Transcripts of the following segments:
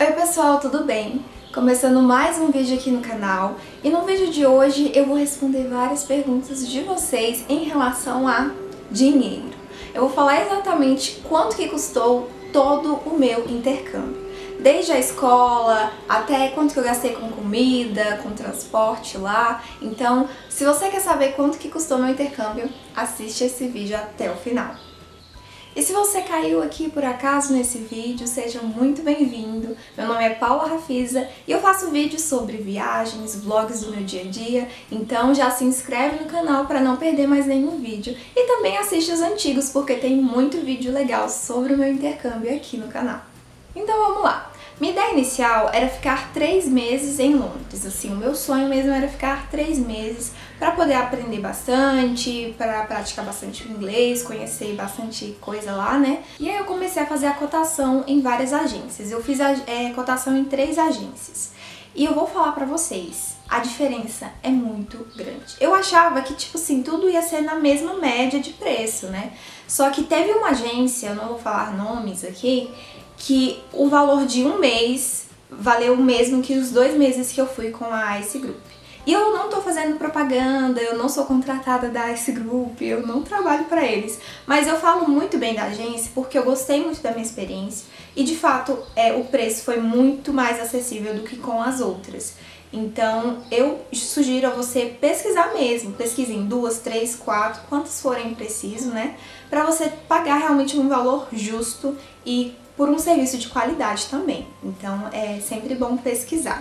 Oi pessoal, tudo bem? Começando mais um vídeo aqui no canal e no vídeo de hoje eu vou responder várias perguntas de vocês em relação a dinheiro. Eu vou falar exatamente quanto que custou todo o meu intercâmbio. Desde a escola até quanto que eu gastei com comida, com transporte lá. Então, se você quer saber quanto que custou meu intercâmbio, assiste esse vídeo até o final. E se você caiu aqui por acaso nesse vídeo, seja muito bem-vindo. Meu nome é Paula Rafisa e eu faço vídeos sobre viagens, vlogs do meu dia a dia, então já se inscreve no canal para não perder mais nenhum vídeo. E também assiste os antigos, porque tem muito vídeo legal sobre o meu intercâmbio aqui no canal. Então vamos lá! Minha ideia inicial era ficar 3 meses em Londres, assim, o meu sonho mesmo era ficar 3 meses para poder aprender bastante, para praticar bastante inglês, conhecer bastante coisa lá, né? E aí eu comecei a fazer a cotação em várias agências, eu fiz a cotação em 3 agências. E eu vou falar pra vocês, a diferença é muito grande. Eu achava que, tipo assim, tudo ia ser na mesma média de preço, né? Só que teve uma agência, eu não vou falar nomes aqui, que o valor de um mês valeu o mesmo que os 2 meses que eu fui com a Ice Group. E eu não tô fazendo propaganda, eu não sou contratada da Ice Group, eu não trabalho pra eles. Mas eu falo muito bem da agência porque eu gostei muito da minha experiência e de fato o preço foi muito mais acessível do que com as outras. Então eu sugiro a você pesquisar mesmo, pesquise em 2, 3, 4, quantos forem preciso, né? Pra você pagar realmente um valor justo e por um serviço de qualidade também. Então é sempre bom pesquisar.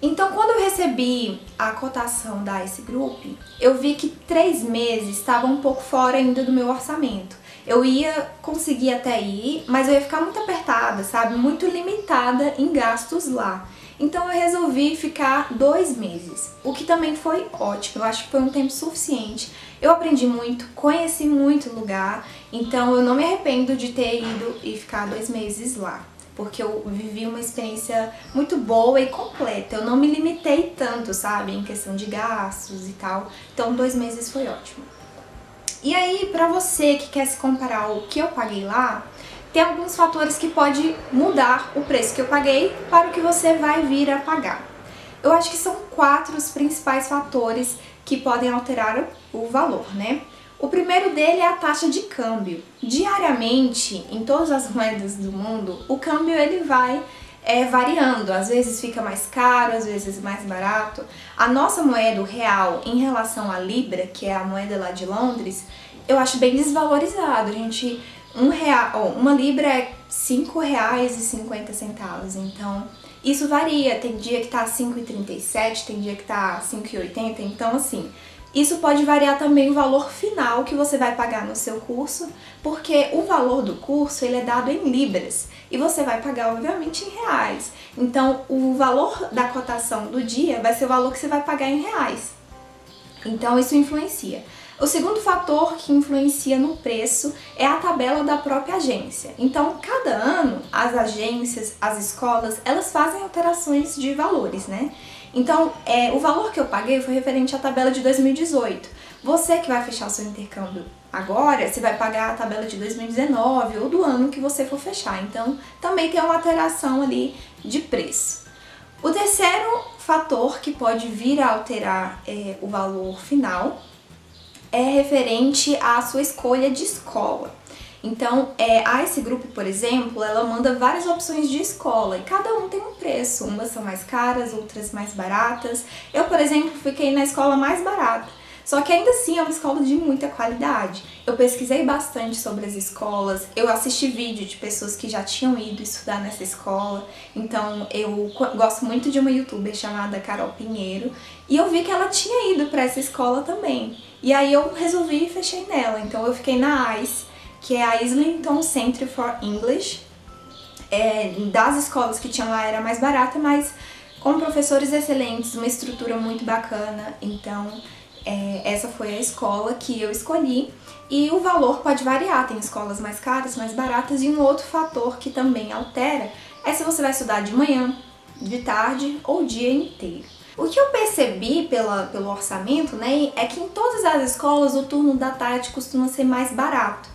Então quando eu recebi a cotação da Ice Group, eu vi que 3 meses estava um pouco fora ainda do meu orçamento. Eu ia conseguir até ir, mas eu ia ficar muito apertada, sabe? Muito limitada em gastos lá. Então eu resolvi ficar 2 meses, o que também foi ótimo, eu acho que foi um tempo suficiente. Eu aprendi muito, conheci muito lugar, então eu não me arrependo de ter ido e ficar 2 meses lá, porque eu vivi uma experiência muito boa e completa. Eu não me limitei tanto, sabe, em questão de gastos e tal, então 2 meses foi ótimo. E aí, pra você que quer se comparar ao que eu paguei lá, tem alguns fatores que pode mudar o preço que eu paguei para o que você vai vir a pagar. Eu acho que são 4 os principais fatores que podem alterar o valor, né? O primeiro dele é a taxa de câmbio. Diariamente, em todas as moedas do mundo, o câmbio ele vai variando. Às vezes fica mais caro, às vezes mais barato. A nossa moeda, o real, em relação à libra, que é a moeda lá de Londres, eu acho bem desvalorizado. Uma libra é R$5,50, então isso varia, tem dia que tá 5,37, tem dia que tá 5,80, então assim, isso pode variar também o valor final que você vai pagar no seu curso, porque o valor do curso ele é dado em libras e você vai pagar obviamente em reais, então o valor da cotação do dia vai ser o valor que você vai pagar em reais, então isso influencia. O segundo fator que influencia no preço é a tabela da própria agência. Então, cada ano, as agências, as escolas, elas fazem alterações de valores, né? Então, o valor que eu paguei foi referente à tabela de 2018. Você que vai fechar o seu intercâmbio agora, você vai pagar a tabela de 2019 ou do ano que você for fechar. Então, também tem uma alteração ali de preço. O terceiro fator que pode vir a alterar o valor final é referente à sua escolha de escola. Então, a Ice Group, por exemplo, ela manda várias opções de escola e cada um tem um preço. Umas são mais caras, outras mais baratas. Eu, por exemplo, fiquei na escola mais barata. Só que ainda assim é uma escola de muita qualidade. Eu pesquisei bastante sobre as escolas, eu assisti vídeo de pessoas que já tinham ido estudar nessa escola. Então eu gosto muito de uma youtuber chamada Carol Pinheiro e eu vi que ela tinha ido para essa escola também. E aí eu resolvi e fechei nela. Então eu fiquei na ICE, que é a Islington Center for English. Das escolas que tinham lá era mais barata, mas com professores excelentes, uma estrutura muito bacana. Então essa foi a escola que eu escolhi e o valor pode variar, tem escolas mais caras, mais baratas, e um outro fator que também altera é se você vai estudar de manhã, de tarde ou o dia inteiro. O que eu percebi pelo orçamento, né, é que em todas as escolas o turno da tarde costuma ser mais barato,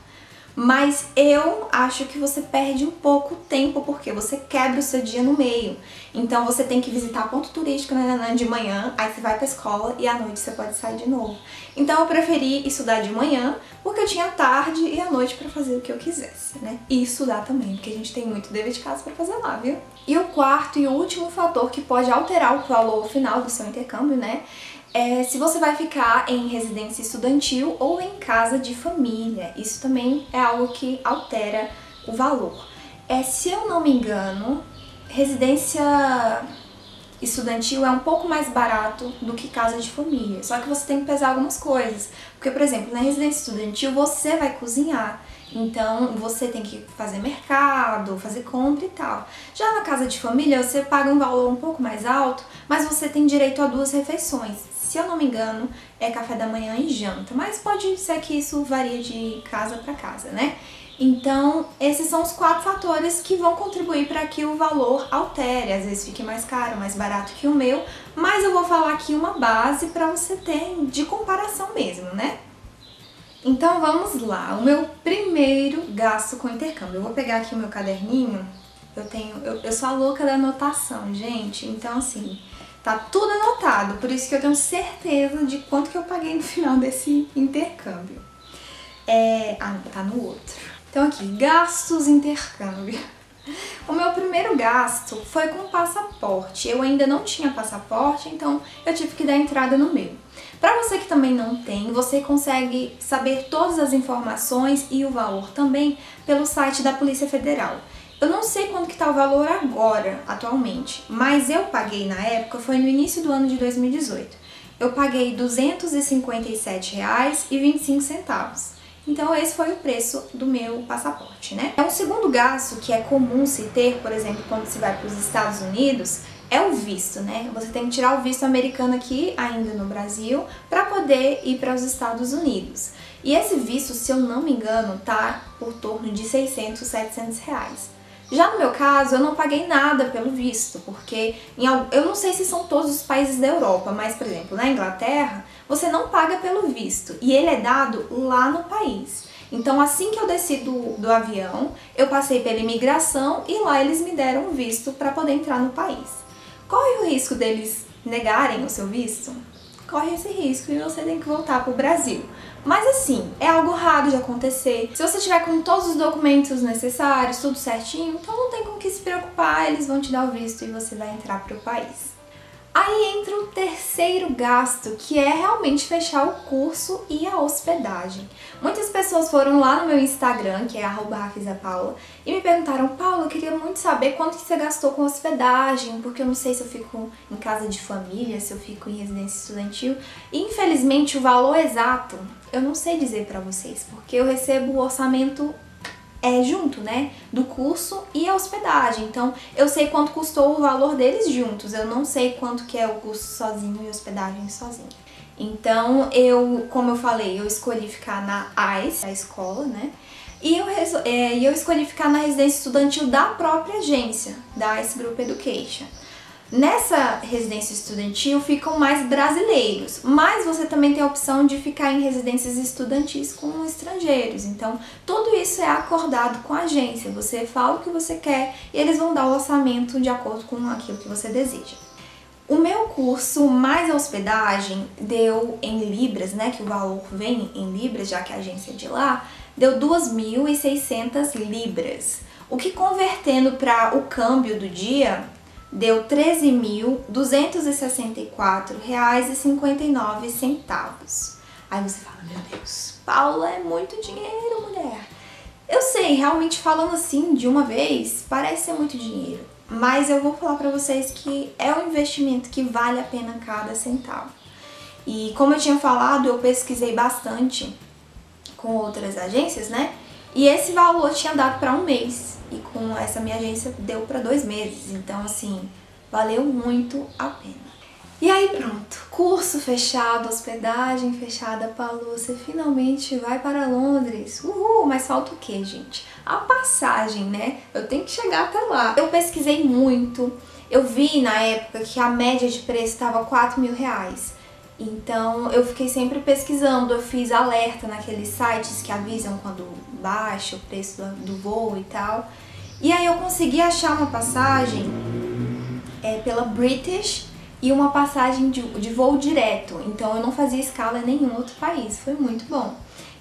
Mas eu acho que você perde um pouco tempo, porque você quebra o seu dia no meio. Então você tem que visitar ponto turístico de manhã, aí você vai pra escola e à noite você pode sair de novo. Então eu preferi estudar de manhã, porque eu tinha a tarde e a noite pra fazer o que eu quisesse, né? E estudar também, porque a gente tem muito dever de casa pra fazer lá, viu? E o quarto e último fator que pode alterar o valor final do seu intercâmbio, né? É se você vai ficar em residência estudantil ou em casa de família. Isso também é algo que altera o valor. Se eu não me engano, residência estudantil é um pouco mais barato do que casa de família. Só que você tem que pesar algumas coisas. Porque, por exemplo, na residência estudantil você vai cozinhar. Então você tem que fazer mercado, fazer compra e tal. Já na casa de família você paga um valor um pouco mais alto, mas você tem direito a 2 refeições. Se eu não me engano, é café da manhã e janta, mas pode ser que isso varie de casa para casa, né? Então, esses são os 4 fatores que vão contribuir para que o valor altere. Às vezes fique mais caro, mais barato que o meu, mas eu vou falar aqui uma base para você ter de comparação mesmo, né? Então vamos lá, o meu primeiro gasto com intercâmbio. Eu vou pegar aqui o meu caderninho, eu sou a louca da anotação, gente, então assim, tá tudo anotado, por isso que eu tenho certeza de quanto que eu paguei no final desse intercâmbio. Tá no outro. Então aqui, gastos intercâmbio. O meu primeiro gasto foi com passaporte. Eu ainda não tinha passaporte, então eu tive que dar entrada no meu. Para você que também não tem, você consegue saber todas as informações e o valor também pelo site da Polícia Federal. Eu não sei quanto que tá o valor agora, atualmente, mas eu paguei na época, foi no início do ano de 2018. Eu paguei R$ 257,25. Então esse foi o preço do meu passaporte, né? Um segundo gasto que é comum se ter, por exemplo, quando se vai para os Estados Unidos, é o visto, né? Você tem que tirar o visto americano aqui, ainda no Brasil, para poder ir para os Estados Unidos. E esse visto, se eu não me engano, tá por torno de 600, 700 reais. Já no meu caso, eu não paguei nada pelo visto, porque eu não sei se são todos os países da Europa, mas, por exemplo, na Inglaterra, você não paga pelo visto e ele é dado lá no país. Então, assim que eu desci do avião, eu passei pela imigração e lá eles me deram o visto para poder entrar no país. Corre o risco deles negarem o seu visto? Corre esse risco e você tem que voltar para o Brasil. Mas assim, é algo raro de acontecer. Se você tiver com todos os documentos necessários, tudo certinho, então não tem com o que se preocupar, eles vão te dar o visto e você vai entrar para o país. Aí entra o terceiro gasto, que é realmente fechar o curso e a hospedagem. Muitas pessoas foram lá no meu Instagram, que é @rafizapaula, e me perguntaram: Paula, eu queria muito saber quanto que você gastou com hospedagem, porque eu não sei se eu fico em casa de família, se eu fico em residência estudantil. E infelizmente o valor exato eu não sei dizer pra vocês, porque eu recebo o orçamento junto, né, do curso e a hospedagem. Então, eu sei quanto custou o valor deles juntos, eu não sei quanto que é o custo sozinho e hospedagem sozinho. Então, como eu falei, eu escolhi ficar na ICE, a escola, né, e eu escolhi ficar na residência estudantil da própria agência, da ICE Group Education. Nessa residência estudantil ficam mais brasileiros, mas você também tem a opção de ficar em residências estudantis com estrangeiros. Então, tudo isso é acordado com a agência. Você fala o que você quer e eles vão dar o orçamento de acordo com aquilo que você deseja. O meu curso mais a hospedagem deu em libras, né, que o valor vem em libras, já que a agência é de lá, deu 2.600 libras. O que convertendo para o câmbio do dia deu R$ 13.264,59. Aí você fala: meu Deus, Paula, é muito dinheiro, mulher. Eu sei, realmente falando assim de uma vez, parece ser muito dinheiro. Mas eu vou falar pra vocês que é um investimento que vale a pena cada centavo. E como eu tinha falado, eu pesquisei bastante com outras agências, né? E esse valor tinha dado para um mês. E com essa minha agência deu para 2 meses. Então, assim, valeu muito a pena. E aí pronto, curso fechado, hospedagem fechada, Paula, você finalmente vai para Londres. Uhul, mas falta o quê, gente? A passagem, né? Eu tenho que chegar até lá. Eu pesquisei muito, eu vi na época que a média de preço estava R$ 4.000. Então eu fiquei sempre pesquisando, eu fiz alerta naqueles sites que avisam quando baixa o preço do voo e tal. E aí eu consegui achar uma passagem pela British e uma passagem de voo direto. Então eu não fazia escala em nenhum outro país, foi muito bom.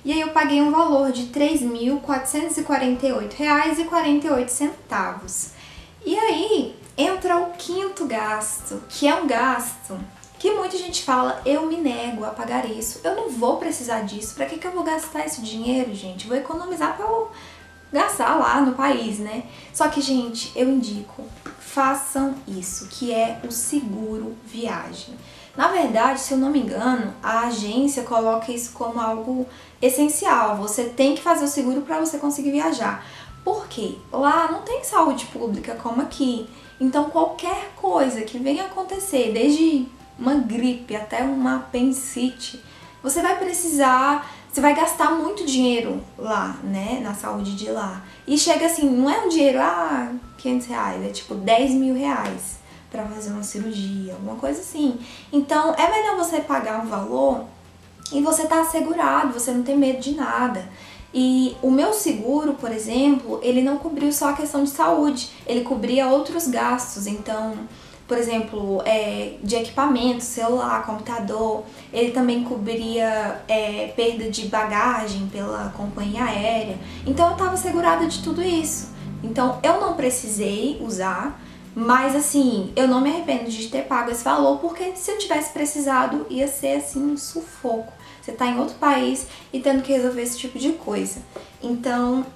E aí eu paguei um valor de R$ 3.448,48. E aí entra o quinto gasto, que é um gasto que muita gente fala, eu me nego a pagar isso, eu não vou precisar disso, pra que eu vou gastar esse dinheiro, gente? Vou economizar pra eu gastar lá no país, né? Só que, gente, eu indico, façam isso, que é o seguro viagem. Na verdade, se eu não me engano, a agência coloca isso como algo essencial, você tem que fazer o seguro pra você conseguir viajar. Por quê? Lá não tem saúde pública como aqui, então qualquer coisa que venha acontecer, desde uma gripe até uma apendicite, você vai precisar, você vai gastar muito dinheiro lá, né, na saúde de lá. E chega assim, não é um dinheiro, R$500, é tipo R$10.000 pra fazer uma cirurgia, alguma coisa assim. Então é melhor você pagar um valor e você tá assegurado, você não tem medo de nada. E o meu seguro, por exemplo, ele não cobriu só a questão de saúde, ele cobria outros gastos, então, por exemplo, de equipamento, celular, computador, ele também cobria perda de bagagem pela companhia aérea, então eu estava segurada de tudo isso. Então eu não precisei usar, mas assim, eu não me arrependo de ter pago esse valor, porque se eu tivesse precisado ia ser assim um sufoco. Você tá em outro país e tendo que resolver esse tipo de coisa. Então,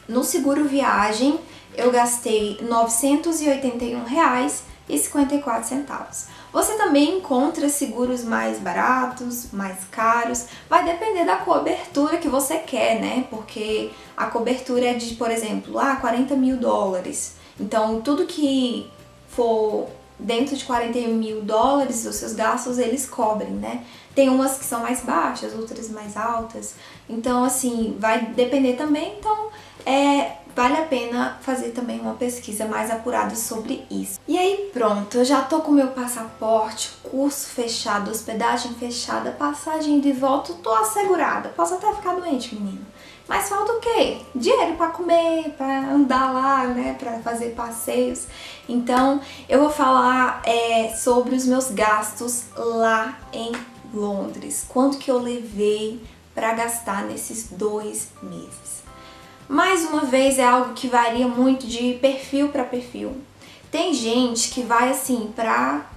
no seguro viagem, eu gastei R$ 981,54. Você também encontra seguros mais baratos, mais caros, vai depender da cobertura que você quer, né? Porque a cobertura é de, por exemplo, $40 mil. Então, tudo que for dentro de $41 mil, os seus gastos eles cobrem, né? Tem umas que são mais baixas, outras mais altas. Então, assim, vai depender também. Então, vale a pena fazer também uma pesquisa mais apurada sobre isso. E aí, pronto, eu já tô com meu passaporte, curso fechado, hospedagem fechada, passagem de volta, tô assegurada. Posso até ficar doente, menino. Mas falta o quê? Dinheiro pra comer, pra andar lá, né, pra fazer passeios. Então, eu vou falar sobre os meus gastos lá em Londres. Quanto que eu levei pra gastar nesses 2 meses. Mais uma vez, é algo que varia muito de perfil pra perfil. Tem gente que vai assim pra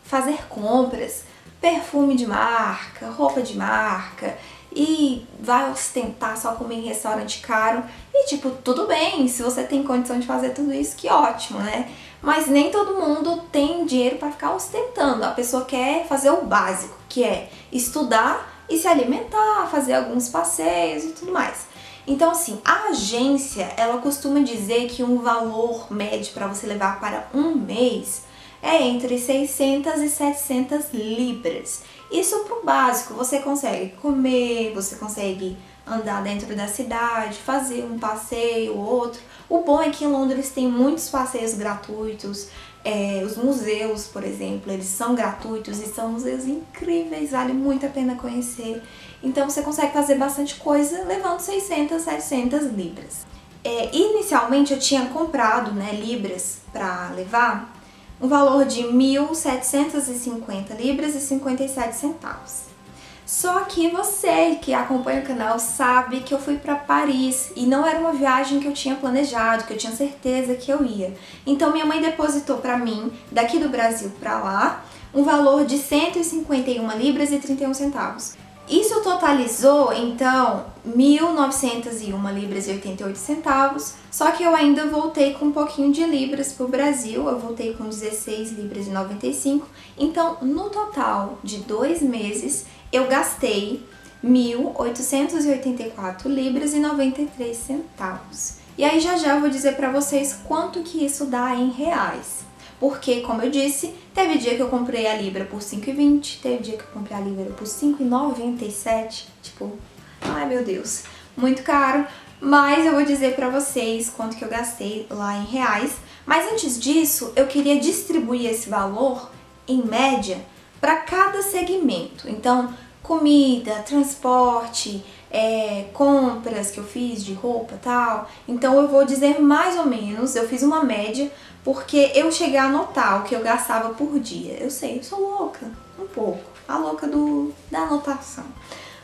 fazer compras, perfume de marca, roupa de marca, e vai ostentar só comer em restaurante caro. E tipo, tudo bem, se você tem condição de fazer tudo isso, que ótimo, né? Mas nem todo mundo tem dinheiro para ficar ostentando. A pessoa quer fazer o básico, que é estudar e se alimentar, fazer alguns passeios e tudo mais. Então assim, a agência, ela costuma dizer que um valor médio para você levar para um mês é entre 600 e 700 libras. Isso pro básico, você consegue comer, você consegue andar dentro da cidade, fazer um passeio ou outro. O bom é que em Londres tem muitos passeios gratuitos, os museus, por exemplo, eles são gratuitos e são museus incríveis, vale muito a pena conhecer. Então você consegue fazer bastante coisa levando 600, 700 libras. Inicialmente eu tinha comprado, né, libras para levar, um valor de 1.750 libras e 57 centavos. Só que você que acompanha o canal sabe que eu fui para Paris e não era uma viagem que eu tinha planejado, que eu tinha certeza que eu ia. Então minha mãe depositou para mim, daqui do Brasil para lá, um valor de 151 libras e 31 centavos. Isso totalizou, então, 1.901 libras e 88 centavos, só que eu ainda voltei com um pouquinho de libras para o Brasil, eu voltei com 16 libras e 95, então, no total de 2 meses, eu gastei 1.884 libras e 93 centavos. E aí já eu vou dizer para vocês quanto que isso dá em reais. Porque, como eu disse, teve dia que eu comprei a libra por 5,20, teve dia que eu comprei a libra por 5,97, tipo, ai meu Deus, muito caro. Mas eu vou dizer pra vocês quanto que eu gastei lá em reais. Mas antes disso, eu queria distribuir esse valor, em média, para cada segmento. Então, comida, transporte, compras que eu fiz de roupa e tal. Então eu vou dizer mais ou menos, eu fiz uma média, porque eu cheguei a anotar o que eu gastava por dia. Eu sei, eu sou louca, um pouco, a louca da anotação.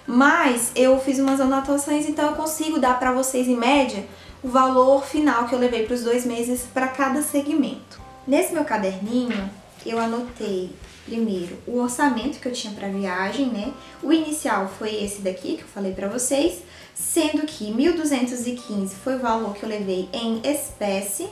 Mas eu fiz umas anotações, então eu consigo dar pra vocês em média o valor final que eu levei para os 2 meses para cada segmento. Nesse meu caderninho, eu anotei primeiro o orçamento que eu tinha para viagem, né? O inicial foi esse daqui que eu falei para vocês, sendo que 1.215 foi o valor que eu levei em espécie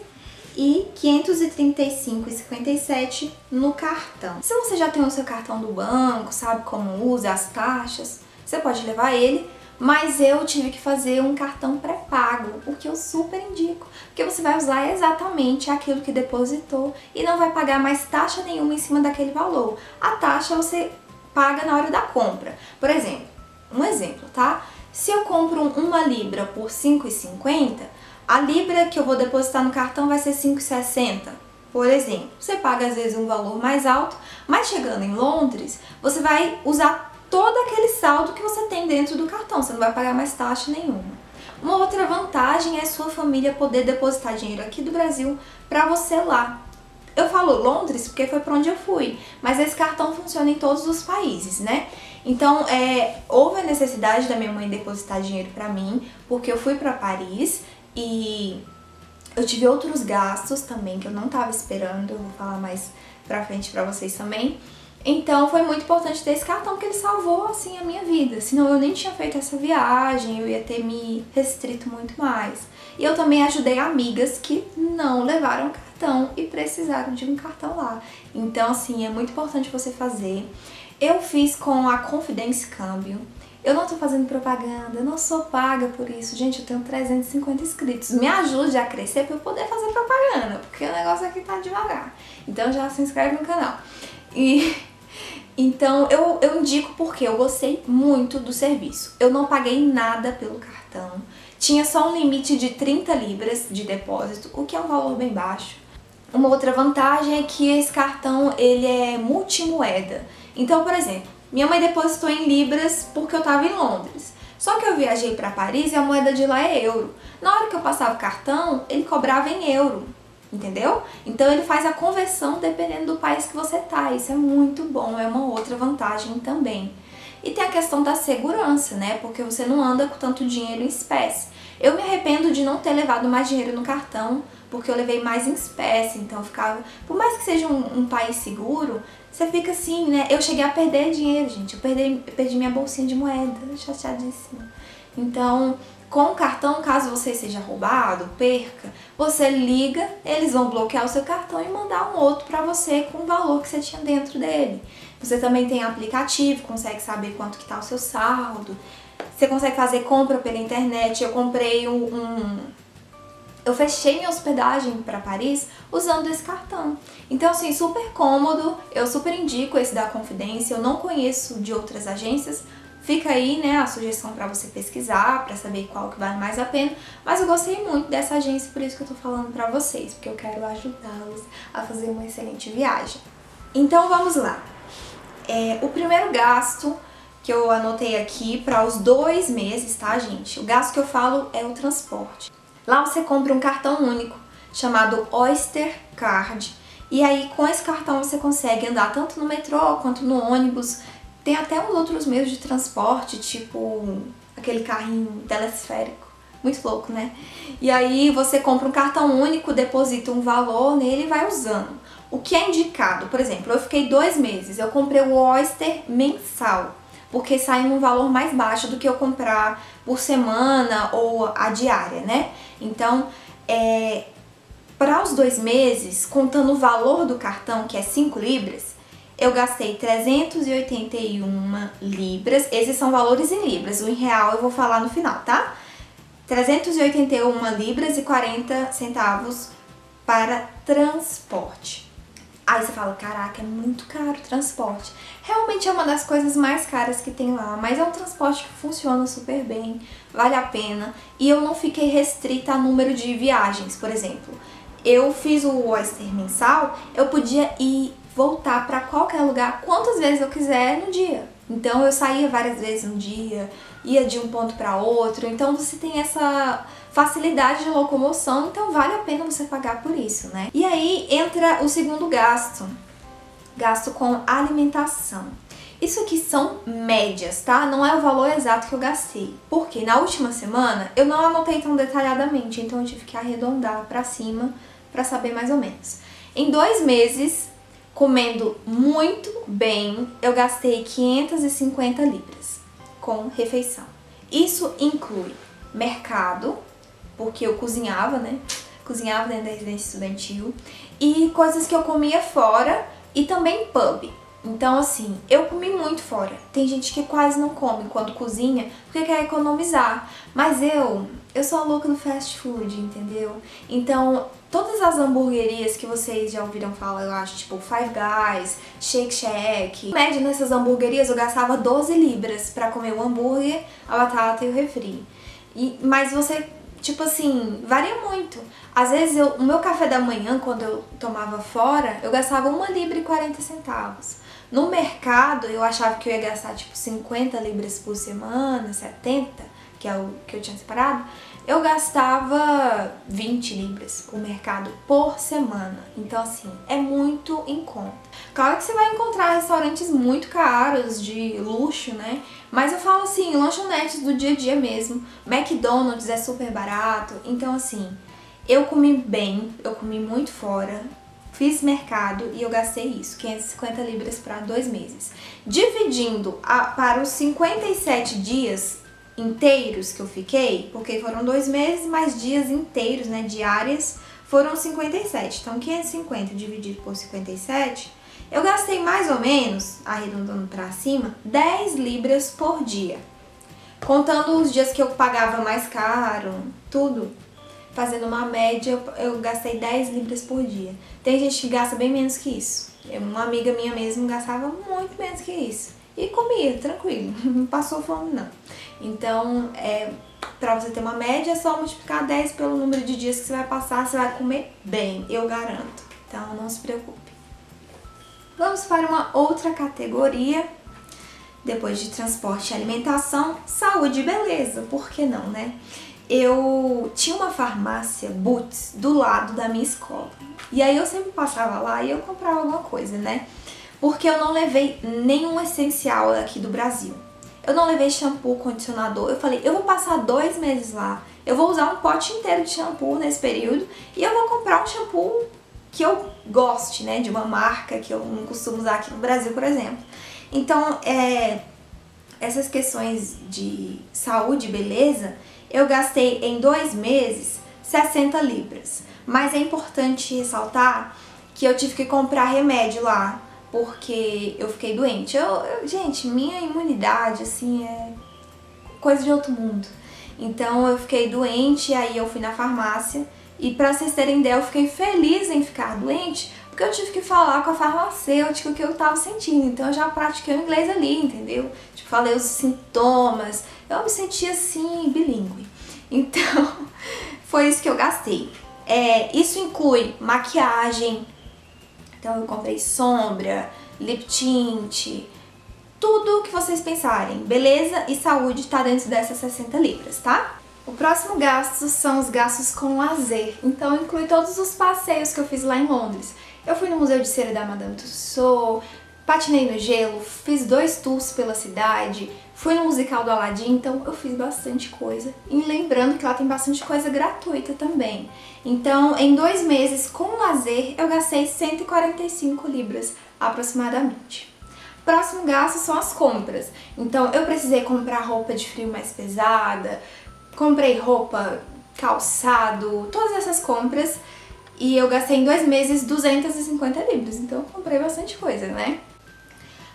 e 535,57 no cartão. Se você já tem o seu cartão do banco, sabe como usa as taxas, você pode levar ele, mas eu tive que fazer um cartão pré-pago, o que eu super indico, porque você vai usar exatamente aquilo que depositou e não vai pagar mais taxa nenhuma em cima daquele valor. A taxa você paga na hora da compra. Por exemplo, um exemplo, tá? Se eu compro uma libra por R$ 5,50, a libra que eu vou depositar no cartão vai ser R$ 5,60. Por exemplo, você paga às vezes um valor mais alto, mas chegando em Londres, você vai usar todo aquele saldo que você tem dentro do cartão, você não vai pagar mais taxa nenhuma. Uma outra vantagem é sua família poder depositar dinheiro aqui do Brasil para você lá. Eu falo Londres porque foi para onde eu fui, mas esse cartão funciona em todos os países, né? Então, houve a necessidade da minha mãe depositar dinheiro para mim, porque eu fui para Paris e eu tive outros gastos também que eu não estava esperando, eu vou falar mais pra frente para vocês também. Então foi muito importante ter esse cartão, porque ele salvou assim a minha vida, senão eu nem tinha feito essa viagem, eu ia ter me restrito muito mais. E eu também ajudei amigas que não levaram cartão e precisaram de um cartão lá. Então assim, é muito importante você fazer. Eu fiz com a Confidence Câmbio. Eu não tô fazendo propaganda, eu não sou paga por isso. Gente, eu tenho 350 inscritos. Me ajude a crescer pra eu poder fazer propaganda, porque o negócio aqui tá devagar. Então já se inscreve no canal. Então eu indico porque eu gostei muito do serviço. Eu não paguei nada pelo cartão. Tinha só um limite de 30 libras de depósito, o que é um valor bem baixo. Uma outra vantagem é que esse cartão ele é multimoeda. Então, por exemplo, minha mãe depositou em libras porque eu estava em Londres. Só que eu viajei para Paris e a moeda de lá é euro. Na hora que eu passava o cartão, ele cobrava em euro. Entendeu? Então ele faz a conversão dependendo do país que você tá. Isso é muito bom, é uma outra vantagem também. E tem a questão da segurança, né? Porque você não anda com tanto dinheiro em espécie. Eu me arrependo de não ter levado mais dinheiro no cartão, porque eu levei mais em espécie, então eu ficava... Por mais que seja um país seguro, você fica assim, né? Eu cheguei a perder dinheiro, gente. Eu perdi minha bolsinha de moeda, chateadíssima. Então, com o cartão, caso você seja roubado, perca, você liga, eles vão bloquear o seu cartão e mandar um outro pra você com o valor que você tinha dentro dele. Você também tem aplicativo, consegue saber quanto que tá o seu saldo. Você consegue fazer compra pela internet. Eu comprei eu fechei minha hospedagem para Paris usando esse cartão. Então, assim, super cômodo, eu super indico esse da Confidência. Eu não conheço de outras agências. Fica aí, né, a sugestão para você pesquisar, para saber qual que vale mais a pena. Mas eu gostei muito dessa agência, por isso que eu tô falando para vocês, porque eu quero ajudá-los a fazer uma excelente viagem. Então, vamos lá. O primeiro gasto que eu anotei aqui para os 2 meses, tá, gente? O gasto que eu falo é o transporte. Lá você compra um cartão único chamado Oyster Card. E aí, com esse cartão, você consegue andar tanto no metrô quanto no ônibus. Tem até uns outros meios de transporte, tipo aquele carrinho telesférico. Muito louco, né? E aí você compra um cartão único, deposita um valor nele e vai usando. O que é indicado, por exemplo, eu fiquei 2 meses, eu comprei o Oyster mensal, porque sai um valor mais baixo do que eu comprar por semana ou a diária, né? Então, para os 2 meses, contando o valor do cartão, que é 5 libras, eu gastei 381 libras. Esses são valores em libras, o em real eu vou falar no final, tá? 381 libras e 40 centavos para transporte. Aí você fala, caraca, é muito caro o transporte. Realmente é uma das coisas mais caras que tem lá, mas é um transporte que funciona super bem, vale a pena. E eu não fiquei restrita a número de viagens, por exemplo. Eu fiz o Oyster mensal, eu podia ir voltar para qualquer lugar quantas vezes eu quiser no dia. Então eu saía várias vezes no dia, ia de um ponto para outro, então você tem essa facilidade de locomoção, então vale a pena você pagar por isso, né? E aí entra o segundo gasto, gasto com alimentação. Isso aqui são médias, tá? Não é o valor exato que eu gastei, porque na última semana eu não anotei tão detalhadamente, então eu tive que arredondar para cima para saber mais ou menos. Em 2 meses, comendo muito bem, eu gastei 550 libras com refeição. Isso inclui mercado, porque eu cozinhava, né? Cozinhava dentro da residência estudantil, e coisas que eu comia fora e também pub. Então, assim, eu comi muito fora. Tem gente que quase não come quando cozinha porque quer economizar. Mas eu sou a louca do fast food, entendeu? Então, todas as hamburguerias que vocês já ouviram falar, eu acho, tipo Five Guys, Shake Shack. Em média, nessas hamburguerias eu gastava 12 libras pra comer o hambúrguer, a batata e o refri. Mas você, tipo assim, varia muito. Às vezes, o meu café da manhã, quando eu tomava fora, eu gastava 1 libra e 40 centavos. No mercado, eu achava que eu ia gastar tipo 50 libras por semana, 70, que é o que eu tinha separado. Eu gastava 20 libras por mercado por semana. Então, assim, é muito em conta. Claro que você vai encontrar restaurantes muito caros, de luxo, né? Mas eu falo assim, lanchonetes do dia a dia mesmo. McDonald's é super barato. Então, assim, eu comi bem, eu comi muito fora. Fiz mercado e eu gastei isso, 550 libras para 2 meses. Dividindo para os 57 dias inteiros que eu fiquei, porque foram 2 meses, mais dias inteiros, né, diárias, foram 57. Então, 550 dividido por 57, eu gastei mais ou menos, arredondando para cima, 10 libras por dia. Contando os dias que eu pagava mais caro, tudo. Fazendo uma média, eu gastei 10 libras por dia. Tem gente que gasta bem menos que isso. Uma amiga minha mesmo gastava muito menos que isso. E comia, tranquilo. Não passou fome, não. Então, pra você ter uma média, é só multiplicar 10 pelo número de dias que você vai passar. Você vai comer bem, eu garanto. Então, não se preocupe. Vamos para uma outra categoria. Depois de transporte e alimentação, saúde e beleza. Por que não, né? Eu tinha uma farmácia Boots do lado da minha escola. E aí eu sempre passava lá e eu comprava alguma coisa, né? Porque eu não levei nenhum essencial aqui do Brasil. Eu não levei shampoo, condicionador. Eu falei, eu vou passar 2 meses lá. Eu vou usar um pote inteiro de shampoo nesse período. E eu vou comprar um shampoo que eu goste, né? De uma marca que eu não costumo usar aqui no Brasil, por exemplo. Então, essas questões de saúde e beleza, eu gastei em 2 meses 60 libras. Mas é importante ressaltar que eu tive que comprar remédio lá, porque eu fiquei doente. Gente, minha imunidade, assim, é coisa de outro mundo. Então eu fiquei doente, aí eu fui na farmácia. E pra vocês terem ideia, eu fiquei feliz em ficar doente, porque eu tive que falar com a farmacêutica o que eu tava sentindo. Então eu já pratiquei o inglês ali, entendeu? Tipo, falei os sintomas. Eu me senti assim, bilíngue. Então, foi isso que eu gastei. Isso inclui maquiagem. Então eu comprei sombra, lip tint, tudo que vocês pensarem. Beleza e saúde tá dentro dessas 60 libras, tá? O próximo gasto são os gastos com lazer. Então inclui todos os passeios que eu fiz lá em Londres. Eu fui no Museu de Cera da Madame Tussauds, patinei no gelo, fiz 2 tours pela cidade, fui no musical do Aladdin, então eu fiz bastante coisa. E lembrando que lá tem bastante coisa gratuita também. Então, em 2 meses com lazer, eu gastei 145 libras aproximadamente. Próximo gasto são as compras. Então, eu precisei comprar roupa de frio mais pesada, comprei roupa, calçado, todas essas compras. E eu gastei em 2 meses 250 libras, então eu comprei bastante coisa, né?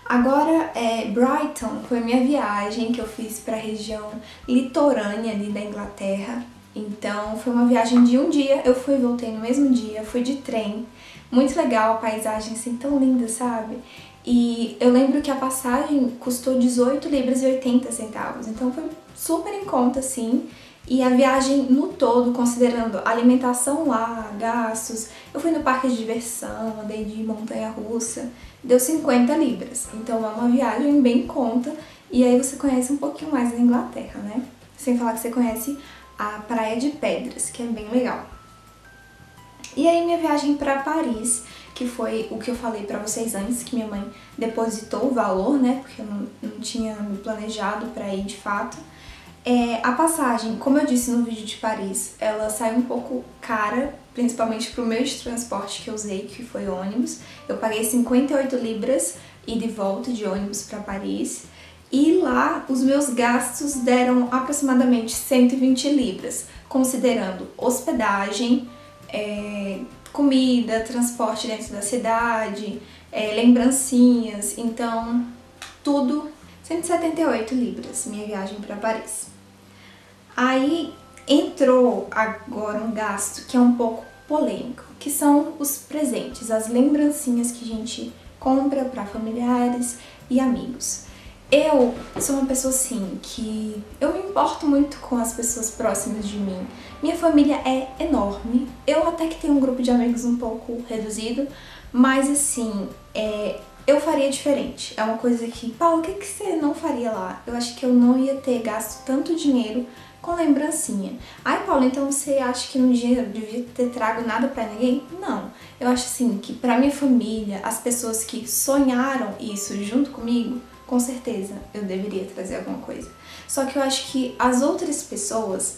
Agora, Brighton foi minha viagem que eu fiz para a região litorânea ali da Inglaterra. Então, foi uma viagem de um dia, eu fui e voltei no mesmo dia, fui de trem. Muito legal, a paisagem assim tão linda, sabe? E eu lembro que a passagem custou 18 libras e 80 centavos, então foi super em conta, assim. E a viagem no todo, considerando alimentação lá, gastos, eu fui no parque de diversão, andei de montanha-russa, deu 50 libras. Então é uma viagem bem em conta e aí você conhece um pouquinho mais da Inglaterra, né? Sem falar que você conhece a Praia de Pedras, que é bem legal. E aí minha viagem para Paris, que foi o que eu falei pra vocês antes, que minha mãe depositou o valor, né? Porque eu não tinha me planejado pra ir de fato. A passagem, como eu disse no vídeo de Paris, ela saiu um pouco cara, principalmente pro meio de transporte que eu usei, que foi ônibus. Eu paguei 58 libras ida e volta de ônibus para Paris. E lá os meus gastos deram aproximadamente 120 libras, considerando hospedagem, comida, transporte dentro da cidade, lembrancinhas, então tudo 178 libras, minha viagem para Paris. Aí entrou agora um gasto que é um pouco polêmico, que são os presentes, as lembrancinhas que a gente compra para familiares e amigos. Eu sou uma pessoa assim, que eu me importo muito com as pessoas próximas de mim. Minha família é enorme, eu até que tenho um grupo de amigos um pouco reduzido, mas assim, eu faria diferente. É uma coisa que, Paulo, o que você não faria lá? Eu acho que eu não ia ter gasto tanto dinheiro com lembrancinha. Ai, Paulo, então você acha que no dia eu devia ter trago nada pra ninguém? Não. Eu acho assim, que pra minha família, as pessoas que sonharam isso junto comigo, com certeza eu deveria trazer alguma coisa. Só que eu acho que as outras pessoas,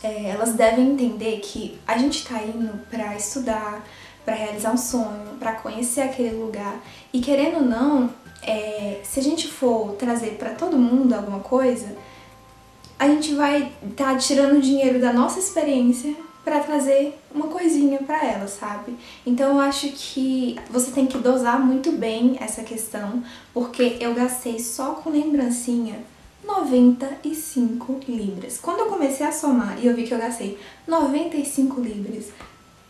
elas devem entender que a gente tá indo pra estudar, pra realizar um sonho, pra conhecer aquele lugar. E querendo ou não, se a gente for trazer pra todo mundo alguma coisa, a gente vai estar tirando dinheiro da nossa experiência pra trazer uma coisinha pra ela, sabe? Então eu acho que você tem que dosar muito bem essa questão, porque eu gastei só com lembrancinha 95 libras. Quando eu comecei a somar e eu vi que eu gastei 95 libras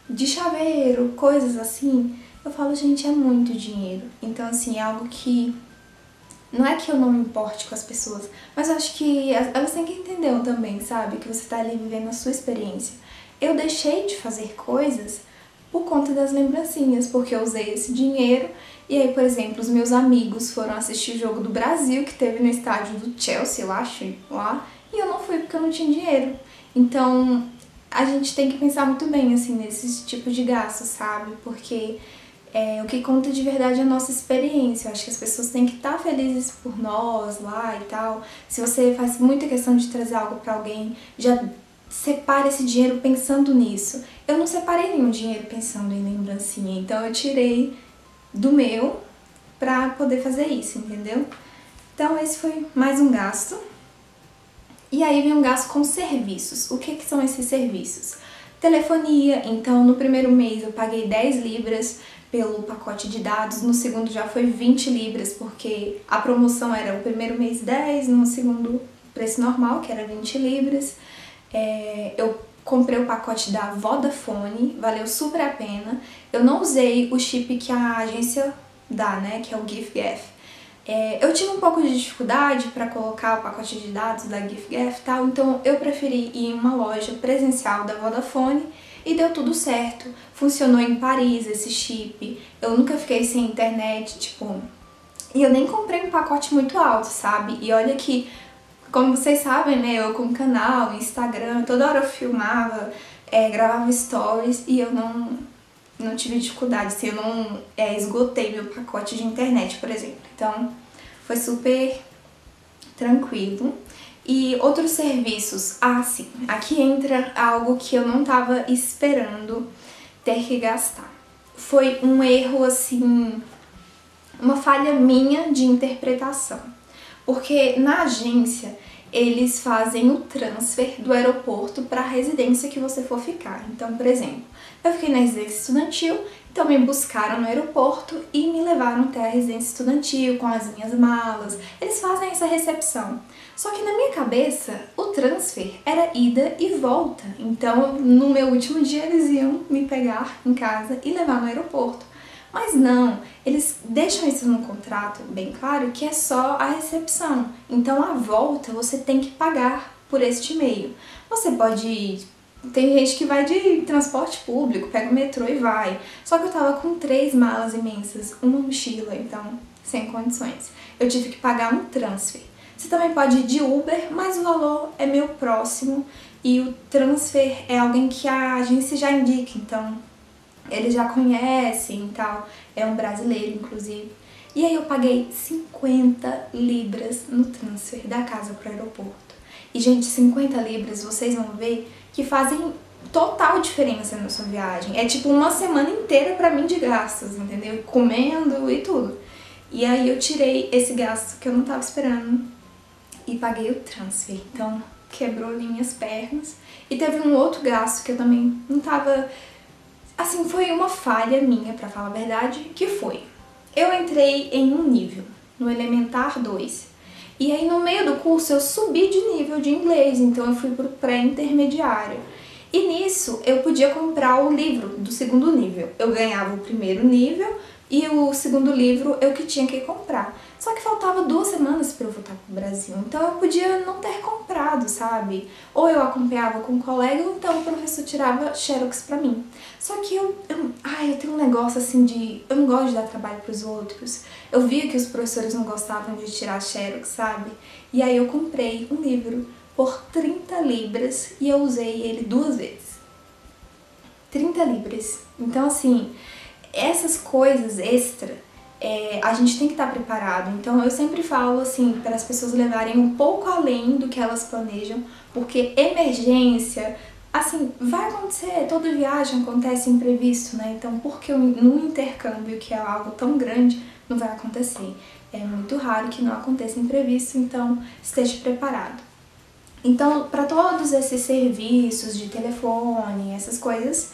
de chaveiro, coisas assim, eu falo, gente, é muito dinheiro. Então assim, é algo que não é que eu não me importe com as pessoas, mas eu acho que elas têm que entender também, sabe? Que você tá ali vivendo a sua experiência. Eu deixei de fazer coisas por conta das lembrancinhas, porque eu usei esse dinheiro e aí, por exemplo, os meus amigos foram assistir o jogo do Brasil, que teve no estádio do Chelsea, eu acho, lá, e eu não fui porque eu não tinha dinheiro. Então, a gente tem que pensar muito bem, assim, nesse tipo de gasto, sabe? Porque o que conta de verdade é a nossa experiência. Eu acho que as pessoas têm que estar felizes por nós lá e tal. Se você faz muita questão de trazer algo pra alguém, já separa esse dinheiro pensando nisso. Eu não separei nenhum dinheiro pensando em lembrancinha, então eu tirei do meu pra poder fazer isso, entendeu? Então esse foi mais um gasto. E aí vem um gasto com serviços. O que são esses serviços? Telefonia, então no primeiro mês eu paguei 10 libras pelo pacote de dados, no segundo já foi 20 libras, porque a promoção era o primeiro mês 10, no segundo preço normal, que era 20 libras. Eu comprei o pacote da Vodafone, valeu super a pena. Eu não usei o chip que a agência dá, né, que é o giffgaff. Eu tive um pouco de dificuldade para colocar o pacote de dados da giffgaff e tal, então eu preferi ir em uma loja presencial da Vodafone e deu tudo certo. Funcionou em Paris esse chip, eu nunca fiquei sem internet, tipo... E eu nem comprei um pacote muito alto, sabe? E olha que, como vocês sabem, né, eu com um canal, Instagram, toda hora eu filmava, gravava stories e eu não tive dificuldade, assim, eu não esgotei meu pacote de internet, por exemplo. Então, foi super tranquilo. E outros serviços, sim, aqui entra algo que eu não tava esperando ter que gastar. Foi um erro, assim, uma falha minha de interpretação. Porque na agência, eles fazem o transfer do aeroporto para a residência que você for ficar. Então, por exemplo, eu fiquei na residência estudantil, então me buscaram no aeroporto e me levaram até a residência estudantil com as minhas malas. Eles fazem essa recepção. Só que na minha cabeça, o transfer era ida e volta. Então, no meu último dia, eles iam me pegar em casa e levar no aeroporto. Mas não, eles deixam isso no contrato bem claro que é só a recepção. Então, a volta você tem que pagar por este meio. Você pode... Tem gente que vai de transporte público, pega o metrô e vai. Só que eu tava com 3 malas imensas, uma mochila, então sem condições. Eu tive que pagar um transfer. Você também pode ir de Uber, mas o valor é meio próximo e o transfer é alguém que a agência já indica, então eles já conhecem e tal. É um brasileiro, inclusive. E aí eu paguei 50 libras no transfer da casa pro aeroporto. E, gente, 50 libras, vocês vão ver que fazem total diferença na sua viagem. É tipo uma semana inteira pra mim de gastos, entendeu? Comendo e tudo. E aí eu tirei esse gasto que eu não tava esperando e paguei o transfer. Então, quebrou minhas pernas. E teve um outro gasto que eu também não tava... Assim, foi uma falha minha, pra falar a verdade, que foi... Eu entrei em um nível, no Elementar 2. E aí no meio do curso eu subi de nível de inglês, então eu fui pro pré-intermediário. E nisso eu podia comprar o livro do segundo nível. Eu ganhava o primeiro nível e o segundo livro eu que tinha que comprar. Só que faltava 2 semanas para eu voltar pro Brasil, então eu podia não ter comprado, sabe? Ou eu acompanhava com um colega, ou então o professor tirava xerox pra mim. Só que eu tenho um negócio assim de... Eu não gosto de dar trabalho pros outros. Eu via que os professores não gostavam de tirar xerox, sabe? E aí eu comprei um livro por 30 libras e eu usei ele 2 vezes. 30 libras. Então, assim, essas coisas extra... a gente tem que estar preparado. Então eu sempre falo assim para as pessoas levarem um pouco além do que elas planejam, porque emergência, assim, vai acontecer, toda viagem acontece imprevisto, né? Então por que num intercâmbio que é algo tão grande não vai acontecer? É muito raro que não aconteça imprevisto, então esteja preparado. Então, para todos esses serviços de telefone, essas coisas,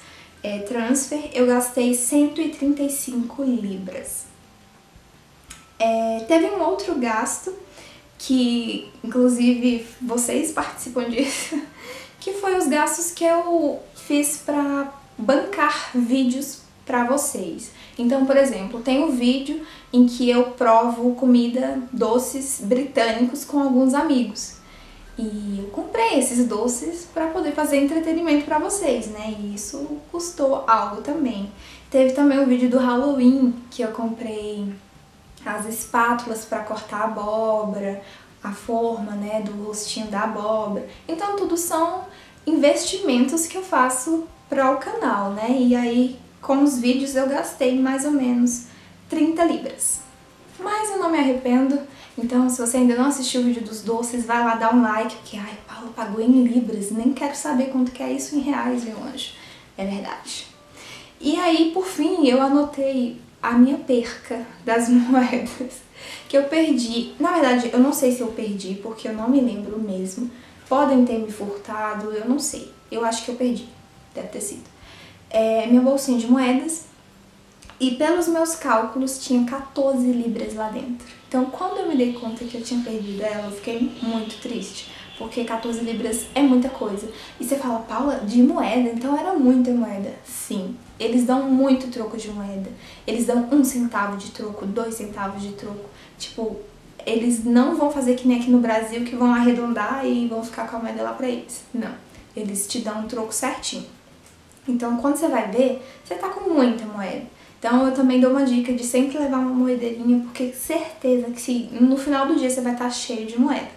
transfer, eu gastei 135 libras. Teve um outro gasto, que inclusive vocês participam disso, que foi os gastos que eu fiz para bancar vídeos para vocês. Então, por exemplo, tem um vídeo em que eu provo comida, doces britânicos com alguns amigos. E eu comprei esses doces para poder fazer entretenimento para vocês, né? E isso custou algo também. Teve também o vídeo do Halloween, que eu comprei as espátulas para cortar a abóbora, a forma, né, do rostinho da abóbora. Então tudo são investimentos que eu faço para o canal, né? E aí com os vídeos eu gastei mais ou menos 30 libras. Mas eu não me arrependo. Então se você ainda não assistiu o vídeo dos doces, vai lá dar um like, porque ai, Paulo pagou em libras, nem quero saber quanto que é isso em reais, meu anjo. É verdade. E aí, por fim, eu anotei a minha perca das moedas que eu perdi. Na verdade, eu não sei se eu perdi, porque eu não me lembro mesmo. Podem ter me furtado, eu não sei. Eu acho que eu perdi, deve ter sido. Minha bolsinha de moedas, e pelos meus cálculos tinha 14 libras lá dentro. Então, quando eu me dei conta que eu tinha perdido ela, eu fiquei muito triste, porque 14 libras é muita coisa. E você fala, Paula, de moeda? Então era muita moeda. Sim, eles dão muito troco de moeda. Eles dão 1 centavo de troco, 2 centavos de troco. Tipo, eles não vão fazer que nem aqui no Brasil, que vão arredondar e vão ficar com a moeda lá pra eles. Não, eles te dão um troco certinho. Então, quando você vai ver, você tá com muita moeda. Então, eu também dou uma dica de sempre levar uma moedeirinha, porque certeza que no final do dia você vai estar cheio de moeda.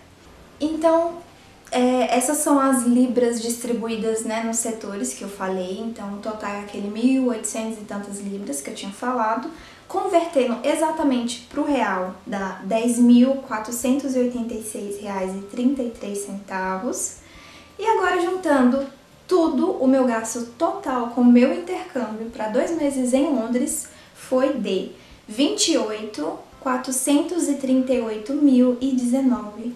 Então, essas são as libras distribuídas, né, nos setores que eu falei. Então, o total é aquele 1.800 e tantas libras que eu tinha falado. Convertendo exatamente para o real, dá R$10.486,33. E agora, juntando tudo, o meu gasto total com o meu intercâmbio para 2 meses em Londres foi de R$28.438.019.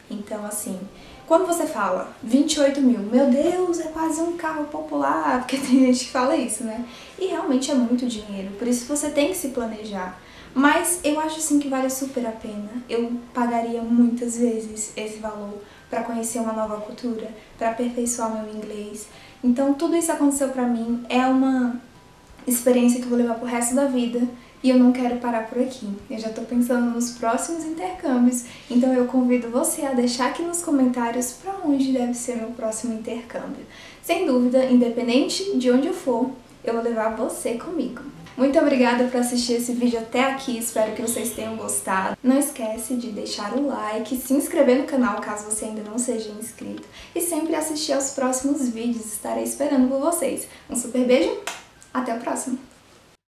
Então, assim, quando você fala 28 mil, meu Deus, é quase um carro popular, porque tem gente que fala isso, né? E realmente é muito dinheiro, por isso você tem que se planejar. Mas eu acho assim que vale super a pena. Eu pagaria muitas vezes esse valor para conhecer uma nova cultura, para aperfeiçoar meu inglês. Então tudo isso aconteceu pra mim, é uma experiência que eu vou levar pro resto da vida. E eu não quero parar por aqui. Eu já tô pensando nos próximos intercâmbios, então eu convido você a deixar aqui nos comentários para onde deve ser meu próximo intercâmbio. Sem dúvida, independente de onde eu for, eu vou levar você comigo. Muito obrigada por assistir esse vídeo até aqui, espero que vocês tenham gostado. Não esquece de deixar o like, se inscrever no canal caso você ainda não seja inscrito e sempre assistir aos próximos vídeos, estarei esperando por vocês. Um super beijo, até o próximo!